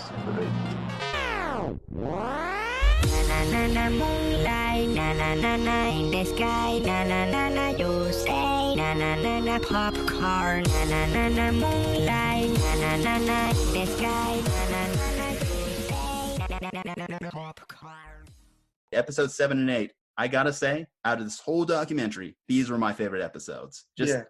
Na na na moonlight, na na na na in the sky, na na na na you say, na na na na popcorn, na na na na moonlight, na na na na in the sky, na na na na you say, na na na na popcorn. Episodes 7 and 8. I gotta say, out of this whole documentary, these were my favorite episodes.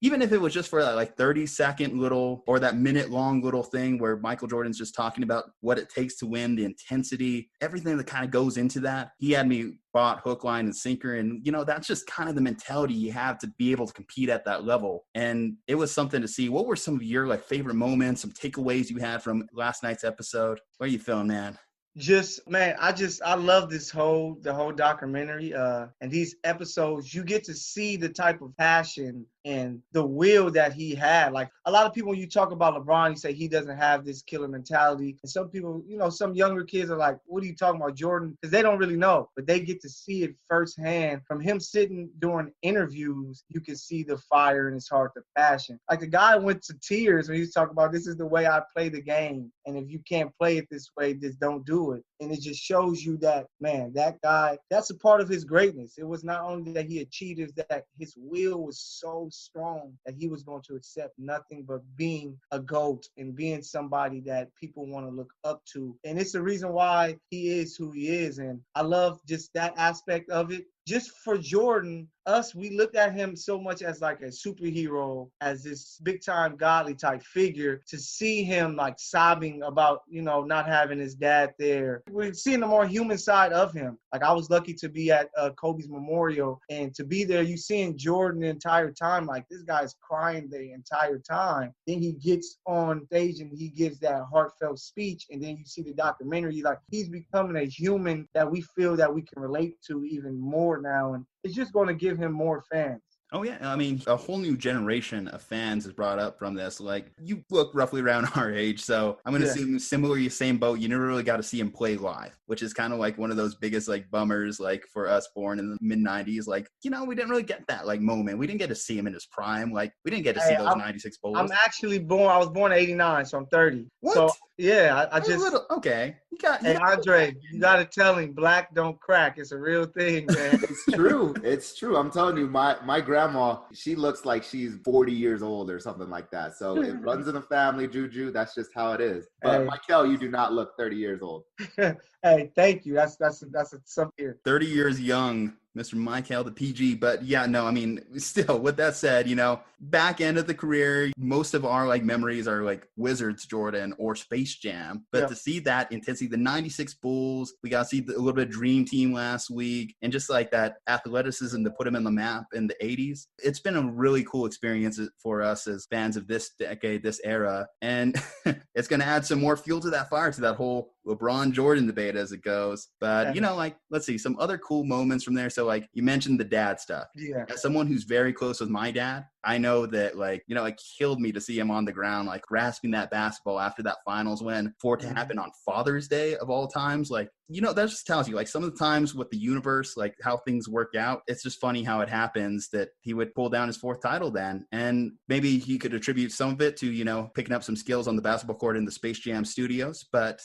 Even if it was just for that like 30-second little or that minute-long little thing where Michael Jordan's just talking about what it takes to win, the intensity, everything that kind of goes into that. He had me bought hook, line, and sinker. And, you know, that's just kind of the mentality you have to be able to compete at that level. And it was something to see. What were some of your like favorite moments, some takeaways you had from last night's episode? What are you feeling, man? I love the whole documentary and these episodes. You get to see the type of passion and the will that he had. Like a lot of people, when you talk about LeBron, you say he doesn't have this killer mentality. And some people, you know, some younger kids are like, what are you talking about, Jordan? Because they don't really know, but they get to see it firsthand. From him sitting during interviews, you can see the fire in his heart, the passion. Like the guy went to tears when he was talking about, this is the way I play the game. And if you can't play it this way, just don't do it. And it just shows you that, man, that guy, that's a part of his greatness. It was not only that he achieved, it was that his will was so strong that he was going to accept nothing but being a GOAT and being somebody that people want to look up to. And it's the reason why he is who he is. And I love just that aspect of it. Just for Jordan, we looked at him so much as like a superhero, as this big-time godly type figure. To see him like sobbing about, you know, not having his dad there. We're seeing the more human side of him. Like I was lucky to be at Kobe's memorial, and to be there, you seeing Jordan the entire time. Like this guy's crying the entire time. Then he gets on stage and he gives that heartfelt speech, and then you see the documentary. Like he's becoming a human that we feel that we can relate to even more now, and it's just going to give him more fans. Oh, yeah. I mean, a whole new generation of fans is brought up from this. Like, you look roughly around our age, so I'm going to assume similarly, same boat. You never really got to see him play live, which is kind of like one of those biggest, like, bummers, like, for us born in the mid-90s. Like, you know, we didn't really get that, like, moment. We didn't get to see him in his prime. Like, we didn't get to see those 96 Bulls. I'm actually I was born in 89, so I'm 30. What? So, yeah, I just... Okay. Hey, Aundre, you got to tell him, black don't crack. It's a real thing, man. It's true. It's true. I'm telling you, my grandma, she looks like she's 40 years old or something like that. So it runs in the family, Juju. That's just how it is. But hey. Mykell, you do not look 30 years old. Hey, thank you. That's something here. 30 years young, Mr. Mykell, the PG. But yeah, no, I mean, still, with that said, you know, back end of the career, most of our like memories are like Wizards, Jordan, or Space Jam. But to see that intensity, the 96 Bulls, we got to see a little bit of Dream Team last week, and just like that athleticism to put him in the map in the 80s. It's been a really cool experience for us as fans of this decade, this era. And it's going to add some more fuel to that fire, to that whole LeBron Jordan debate as it goes. But, you know, like, let's see, some other cool moments from there. So, like, you mentioned the dad stuff. Yeah. As someone who's very close with my dad, I know that, like, you know, it killed me to see him on the ground, like, grasping that basketball after that finals win, for it to happen on Father's Day of all times. Like, you know, that just tells you, like, some of the times with the universe, like, how things work out, it's just funny how it happens that he would pull down his fourth title then. And maybe he could attribute some of it to, you know, picking up some skills on the basketball court in the Space Jam studios. But,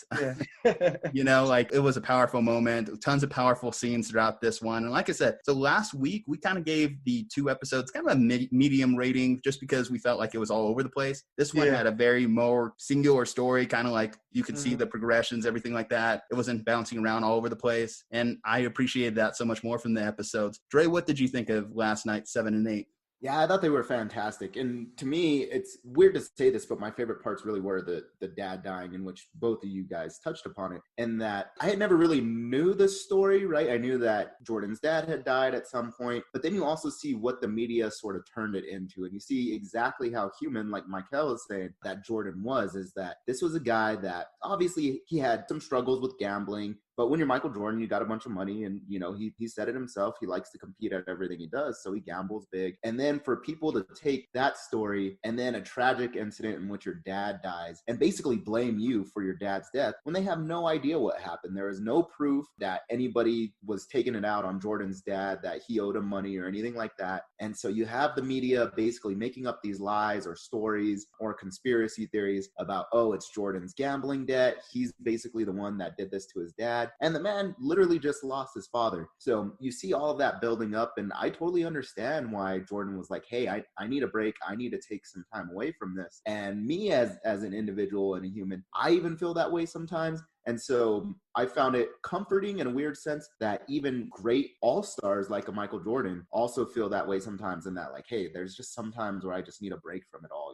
you know, like, it was a powerful moment, tons of powerful scenes throughout this one. And like I said, so last week, we kind of gave the 2 episodes kind of a medium rating, just because we felt like it was all over the place. This one had a very more singular story, kind of like you could see the progressions, everything like that. It wasn't bouncing around all over the place. And I appreciated that so much more from the episodes. Dre, what did you think of last night's 7 and 8? Yeah, I thought they were fantastic. And to me, it's weird to say this, but my favorite parts really were the dad dying, in which both of you guys touched upon it. And that I had never really knew the story, right? I knew that Jordan's dad had died at some point, but then you also see what the media sort of turned it into. And you see exactly how human, like Mykell is saying, that Jordan was, is that this was a guy that obviously he had some struggles with gambling, But when you're Michael Jordan, you got a bunch of money, and he said it himself. He likes to compete at everything he does, so he gambles big. And then for people to take that story and then a tragic incident in which your dad dies and basically blame you for your dad's death when they have no idea what happened. There is no proof that anybody was taking it out on Jordan's dad, that he owed him money or anything like that. And so you have the media basically making up these lies or stories or conspiracy theories about, oh, it's Jordan's gambling debt. He's basically the one that did this to his dad. And the man literally just lost his father. So you see all of that building up. And I totally understand why Jordan was like, hey, I need a break. I need to take some time away from this. And me as an individual and a human, I even feel that way sometimes. And so I found it comforting in a weird sense that even great all-stars like a Michael Jordan also feel that way sometimes, and that like, hey, there's just sometimes where I just need a break from it all,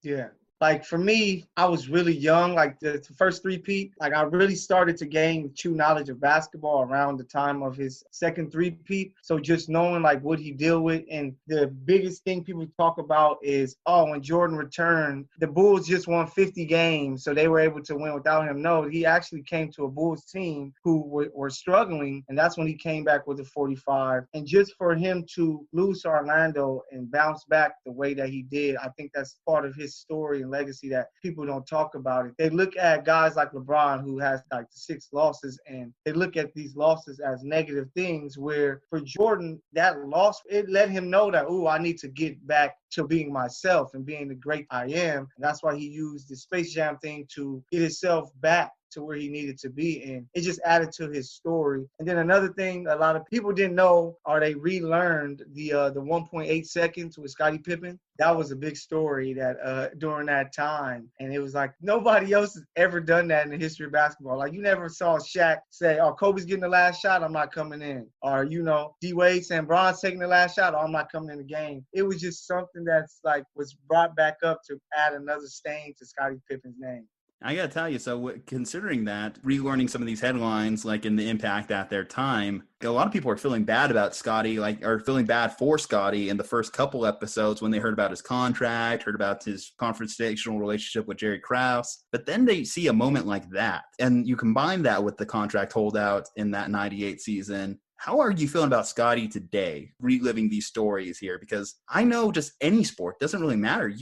Yeah. Like for me, I was really young, like the first three-peat. Like I really started to gain true knowledge of basketball around the time of his second three-peat. So just knowing like what he deal with. And the biggest thing people talk about is, oh, when Jordan returned, the Bulls just won 50 games, so they were able to win without him. No, he actually came to a Bulls team who were struggling, and that's when he came back with a 45. And just for him to lose to Orlando and bounce back the way that he did, I think that's part of his story and legacy that people don't talk about it. They look at guys like LeBron, who has like 6 losses, and they look at these losses as negative things, where for Jordan, that loss, it let him know that, oh, I need to get back to being myself and being the great I am. And that's why he used the Space Jam thing to get himself back to where he needed to be, and it just added to his story. And then another thing a lot of people didn't know, or they relearned the 1.8 seconds with Scottie Pippen. That was a big story that during that time, and it was like nobody else has ever done that in the history of basketball. Like you never saw Shaq say, "Oh, Kobe's getting the last shot, I'm not coming in," or D Wade saying, "Bron's taking the last shot, oh, I'm not coming in the game." It was just something that's like was brought back up to add another stain to Scottie Pippen's name. I got to tell you, so considering that, relearning some of these headlines, like in the impact at their time, a lot of people are feeling bad about Scottie, or feeling bad for Scottie in the first couple episodes when they heard about his contract, heard about his confrontational relationship with Jerry Krause. But then they see a moment like that, and you combine that with the contract holdout in that 98 season. How are you feeling about Scottie today, reliving these stories here? Because I know just any sport doesn't really matter.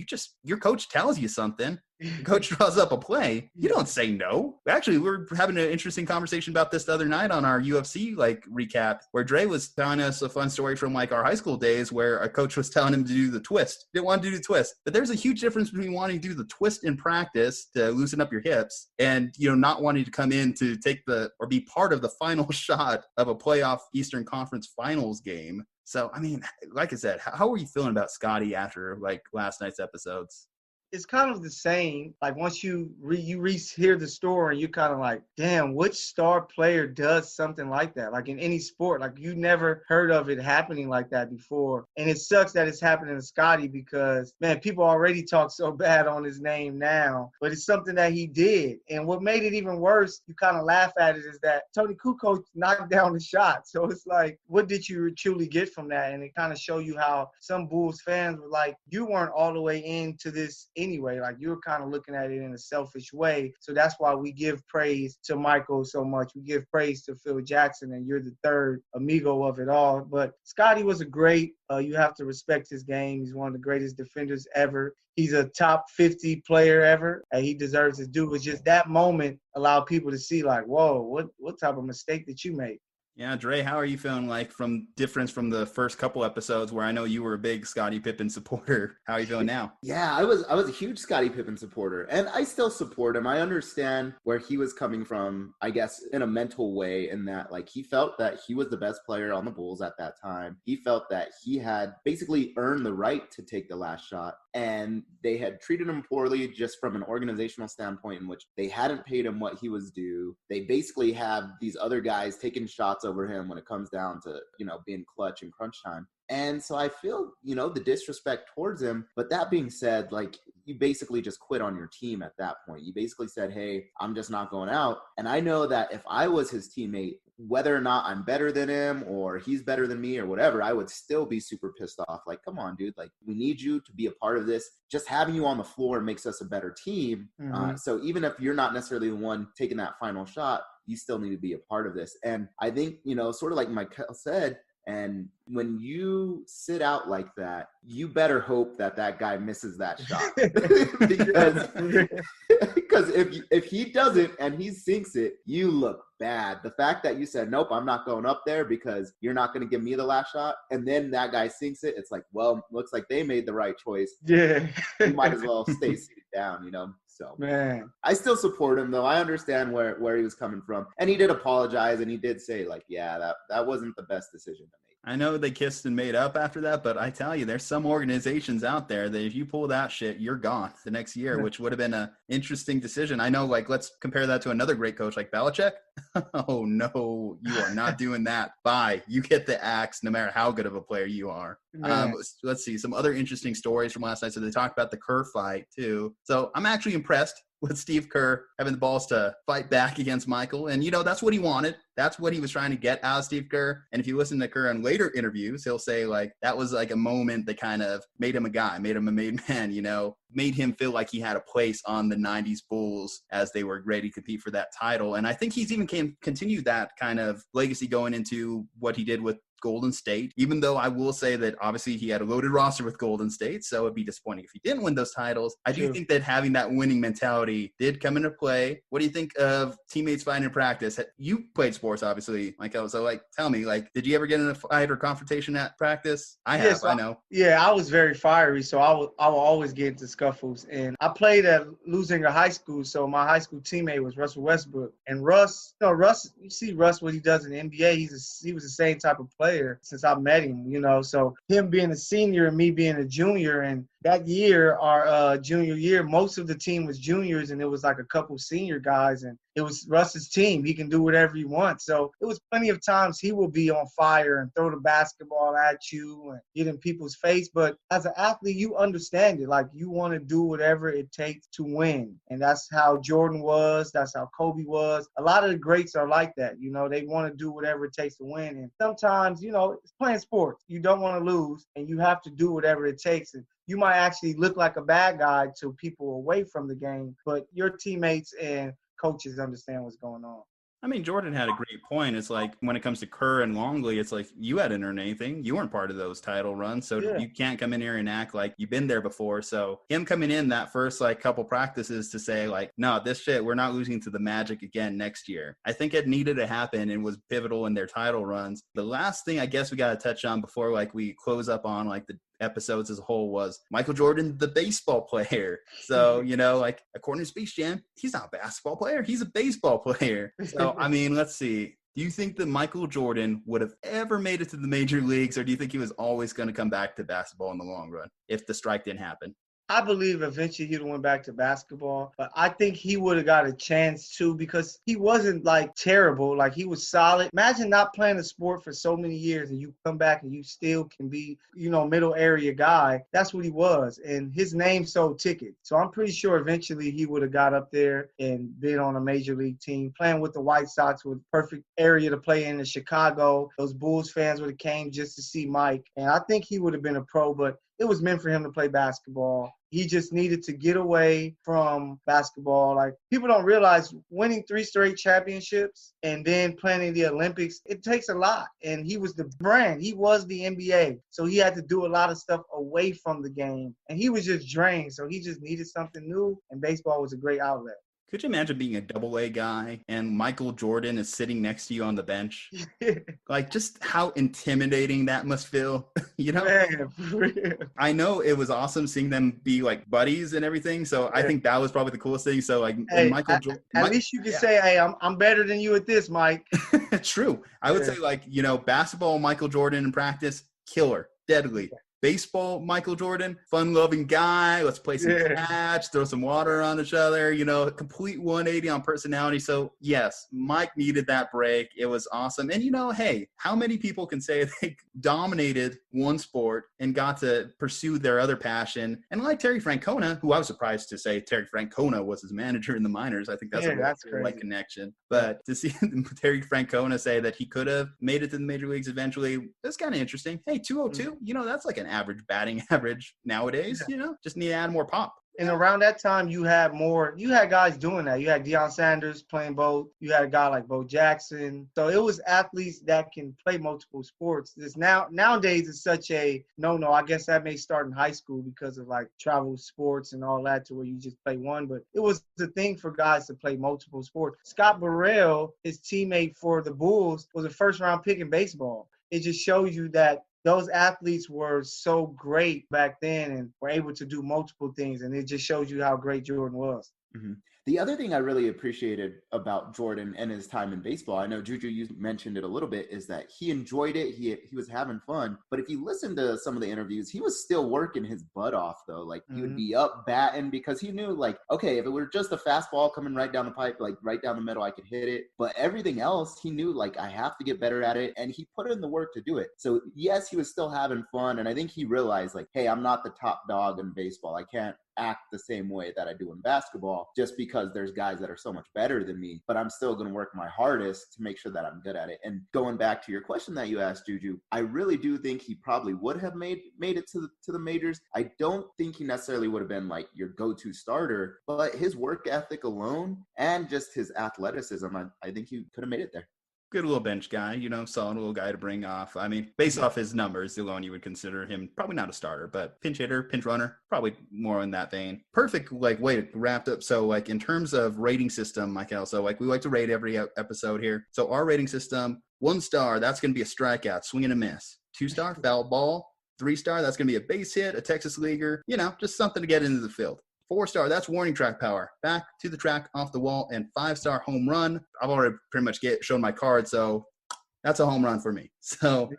Your coach tells you something. The coach draws up a play. You don't say no. Actually, we're having an interesting conversation about this the other night on our UFC recap, where Dre was telling us a fun story from our high school days where a coach was telling him to do the twist. Didn't want to do the twist. But there's a huge difference between wanting to do the twist in practice to loosen up your hips and not wanting to come in to take or be part of the final shot of a playoff Eastern Conference Finals game. So, I mean, like I said, how are you feeling about Scottie after last night's episodes? It's kind of the same. Like once you hear the story, you're kind of like, damn, which star player does something like that? Like in any sport, like you never heard of it happening like that before. And it sucks that it's happening to Scottie because, man, people already talk so bad on his name now, but it's something that he did. And what made it even worse, you kind of laugh at it, is that Tony Kukoc knocked down the shot. So it's like, what did you truly get from that? And it kind of show you how some Bulls fans were like, you weren't all the way into this anyway. Like you were kind of looking at it in a selfish way. So that's why we give praise to Mykell so much. We give praise to Phil Jackson, and you're the third amigo of it all. But Scottie was a great. You have to respect his game. He's one of the greatest defenders ever. He's a top 50 player ever, and he deserves his due. It's just that moment allowed people to see like, whoa, what type of mistake did you make? Yeah, Dre, how are you feeling from the first couple episodes where I know you were a big Scottie Pippen supporter? How are you feeling now? Yeah, I was a huge Scottie Pippen supporter, and I still support him. I understand where he was coming from, I guess, in a mental way, in that he felt that he was the best player on the Bulls at that time. He felt that he had basically earned the right to take the last shot, and they had treated him poorly just from an organizational standpoint, in which they hadn't paid him what he was due. They basically have these other guys taking shots over him when it comes down to, being clutch in crunch time. And so I feel, the disrespect towards him. But that being said, you basically just quit on your team at that point. You basically said, hey, I'm just not going out. And I know that if I was his teammate, whether or not I'm better than him or he's better than me or whatever, I would still be super pissed off. Come on, dude. We need you to be a part of this. Just having you on the floor makes us a better team. Mm-hmm. So even if you're not necessarily the one taking that final shot, you still need to be a part of this. And I think, you know, sort of like Mykell said, and when you sit out like that, you better hope that that guy misses that shot. because if he doesn't and he sinks it, you look bad. The fact that you said, nope, I'm not going up there because you're not going to give me the last shot, and then that guy sinks it, it's like, well, looks like they made the right choice. Yeah. You might as well stay seated down, you know? So, man, I still support him, though. I understand where he was coming from. And he did apologize, and he did say, like, yeah, that wasn't the best decision to make. I know they kissed and made up after that, but I tell you, there's some organizations out there that if you pull that shit, you're gone the next year, which would have been an interesting decision. I know, like, let's compare that to another great coach like Belichick. Oh, no, you are not doing that. Bye. You get the axe no matter how good of a player you are. Let's see, some other interesting stories from last night. So they talked about the Kerr fight, too. So I'm actually impressed with Steve Kerr having the balls to fight back against Mykell. And, you know, that's what he wanted. That's what he was trying to get out of Steve Kerr. And if you listen to Kerr in later interviews, he'll say, like, that was like a moment that kind of made him a guy, made him a made man, you know, made him feel like he had a place on the 90s Bulls as they were ready to compete for that title. And I think he's even continued that kind of legacy going into what he did with Golden State, even though I will say that obviously he had a loaded roster with Golden State, so it'd be disappointing if he didn't win those titles. I do think that having that winning mentality did come into play. What do you think of teammates fighting in practice? You played sports, obviously, Mykell, so, like, tell me, like, did you ever get in a fight or confrontation at practice? I have, yes, I know. Yeah, I was very fiery, so I will always get into scuffles. And I played at Lusinger High School, so my high school teammate was Russell Westbrook. And Russ, you see Russ, what he does in the NBA, he was the same type of player since I met him, you know. So him being a senior and me being a junior, and that year, our junior year, most of the team was juniors, and it was like a couple senior guys, and it was Russ's team. He can do whatever he wants. So it was plenty of times he will be on fire and throw the basketball at you and get in people's face. But as an athlete, you understand it. Like, you want to do whatever it takes to win. And that's how Jordan was. That's how Kobe was. A lot of the greats are like that. You know, they want to do whatever it takes to win. And sometimes, you know, it's playing sports. You don't want to lose, and you have to do whatever it takes. And you might actually look like a bad guy to people away from the game, but your teammates and coaches understand what's going on. I mean, Jordan had a great point. It's like, when it comes to Kerr and Longley, it's like, you hadn't earned anything. You weren't part of those title runs. So you can't come in here and act like you've been there before. So him coming in that first, like, couple practices to say, like, no, this shit, we're not losing to the Magic again next year. I think it needed to happen and was pivotal in their title runs. The last thing I guess we got to touch on before, like, we close up on, like, the episodes as a whole was Mykell Jordan, the baseball player. So, you know, like, according to Space Jam, he's not a basketball player. He's a baseball player. So, I mean, let's see. Do you think that Mykell Jordan would have ever made it to the major leagues, or do you think he was always going to come back to basketball in the long run if the strike didn't happen? I believe eventually he would have went back to basketball, but I think he would have got a chance too, because he wasn't, like, terrible. Like, he was solid. Imagine not playing a sport for so many years and you come back and you still can be, you know, middle area guy. That's what he was. And his name sold tickets. So I'm pretty sure eventually he would have got up there and been on a major league team, playing with the White Sox, with perfect area to play in Chicago. Those Bulls fans would have came just to see Mike. And I think he would have been a pro, but it was meant for him to play basketball. He just needed to get away from basketball. Like, people don't realize winning 3 straight championships and then playing in the Olympics, it takes a lot. And he was the brand. He was the NBA. So he had to do a lot of stuff away from the game. And he was just drained. So he just needed something new. And baseball was a great outlet. Could you imagine being a double-A guy and Mykell Jordan is sitting next to you on the bench? Like, just how intimidating that must feel, you know? Man, for real. I know it was awesome seeing them be, like, buddies and everything, so I think that was probably the coolest thing. So, like, hey, Mykell Jordan... At least you can say, hey, I'm better than you at this, Mike. True. I would say, like, you know, basketball, Mykell Jordan in practice, killer, deadly. Baseball, Mykell Jordan, fun-loving guy. Let's play some catch, throw some water on each other, you know, complete 180 on personality. So, yes, Mike needed that break. It was awesome. And, you know, hey, how many people can say they dominated one sport and got to pursue their other passion? And like Terry Francona, who I was surprised to say Terry Francona was his manager in the minors. I think that's a right connection. But to see Terry Francona say that he could have made it to the major leagues eventually, that's kind of interesting. Hey, 202, you know, that's like an average batting average nowadays, you know, just need to add more pop. And around that time, you had guys doing that. You had Deion Sanders playing both. You had a guy like Bo Jackson. So it was athletes that can play multiple sports. Nowadays, it's such a no. I guess that may start in high school because of like travel sports and all that to where you just play one. But it was the thing for guys to play multiple sports. Scott Burrell, his teammate for the Bulls, was a first-round pick in baseball. It just shows you that those athletes were so great back then and were able to do multiple things. And it just shows you how great Jordan was. Mm-hmm. The other thing I really appreciated about Jordan and his time in baseball, I know Juju, you mentioned it a little bit, is that he enjoyed it. He was having fun. But if you listen to some of the interviews, he was still working his butt off, though. Like, he would be up batting because he knew, like, okay, if it were just a fastball coming right down the pipe, like right down the middle, I could hit it. But everything else, he knew, like, I have to get better at it. And he put in the work to do it. So, yes, he was still having fun. And I think he realized, like, hey, I'm not the top dog in baseball. I can't act the same way that I do in basketball just because there's guys that are so much better than me, but I'm still going to work my hardest to make sure that I'm good at it. And going back to your question that you asked, Juju, I really do think he probably would have made it to the majors. I don't think he necessarily would have been like your go-to starter, but his work ethic alone and just his athleticism, I think he could have made it there. Good little bench guy, solid little guy to bring off. I mean, based off his numbers alone, you would consider him probably not a starter, but pinch hitter, pinch runner, probably more in that vein. Perfect, way to wrap up. So, in terms of rating system, Mykell, so, we like to rate every episode here. So, our rating system, 1 star, that's going to be a strikeout, swing and a miss. 2-star, foul ball. 3-star, that's going to be a base hit, a Texas leaguer, just something to get into the field. 4-star, that's warning track power. Back to the track, off the wall, and 5-star home run. I've already pretty much shown my card, so that's a home run for me. So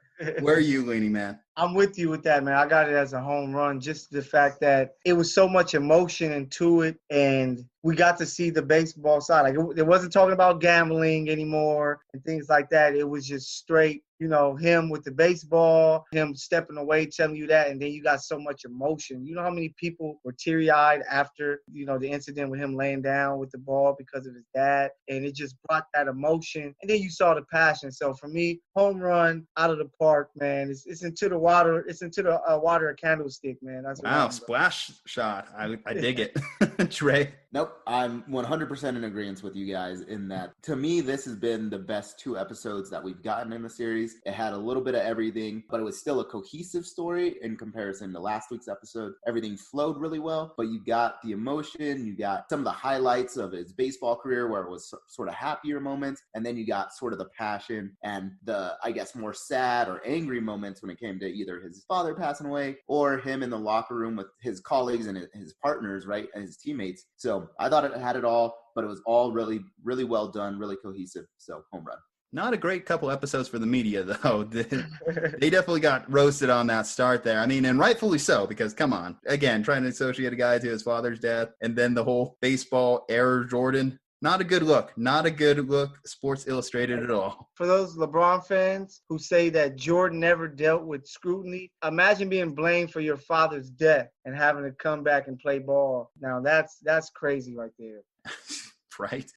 where are you leaning, man? I'm with you with that, man. I got it as a home run. Just the fact that it was so much emotion into it, and we got to see the baseball side. Like, it wasn't talking about gambling anymore and things like that. It was just straight, him with the baseball, him stepping away, telling you that, and then you got so much emotion. You know how many people were teary-eyed after, the incident with him laying down with the ball because of his dad, and it just brought that emotion. And then you saw the passion. So for me, home run out of the park, man. It's into the water. It's into the water a candlestick, man. That's wow, splash shot. I dig it. Dre? Nope. I'm 100% in agreement with you guys in that, to me, this has been the best 2 episodes that we've gotten in the series. It had a little bit of everything, but it was still a cohesive story in comparison to last week's episode. Everything flowed really well, but you got the emotion, you got some of the highlights of his baseball career where it was sort of happier moments, and then you got sort of the passion and the, I guess, more sad or angry moments when it came to either his father passing away or him in the locker room with his colleagues and his partners, right, and his teammates. So I thought it had it all, but it was all really, really well done, really cohesive. So home run. Not a great couple episodes for the media, though. They definitely got roasted on that start there. I mean, and rightfully so, because come on. Again, trying to associate a guy to his father's death and then the whole baseball era Jordan. Not a good look. Not a good look. Sports Illustrated at all. For those LeBron fans who say that Jordan never dealt with scrutiny, imagine being blamed for your father's death and having to come back and play ball. Now, that's crazy right there. Right?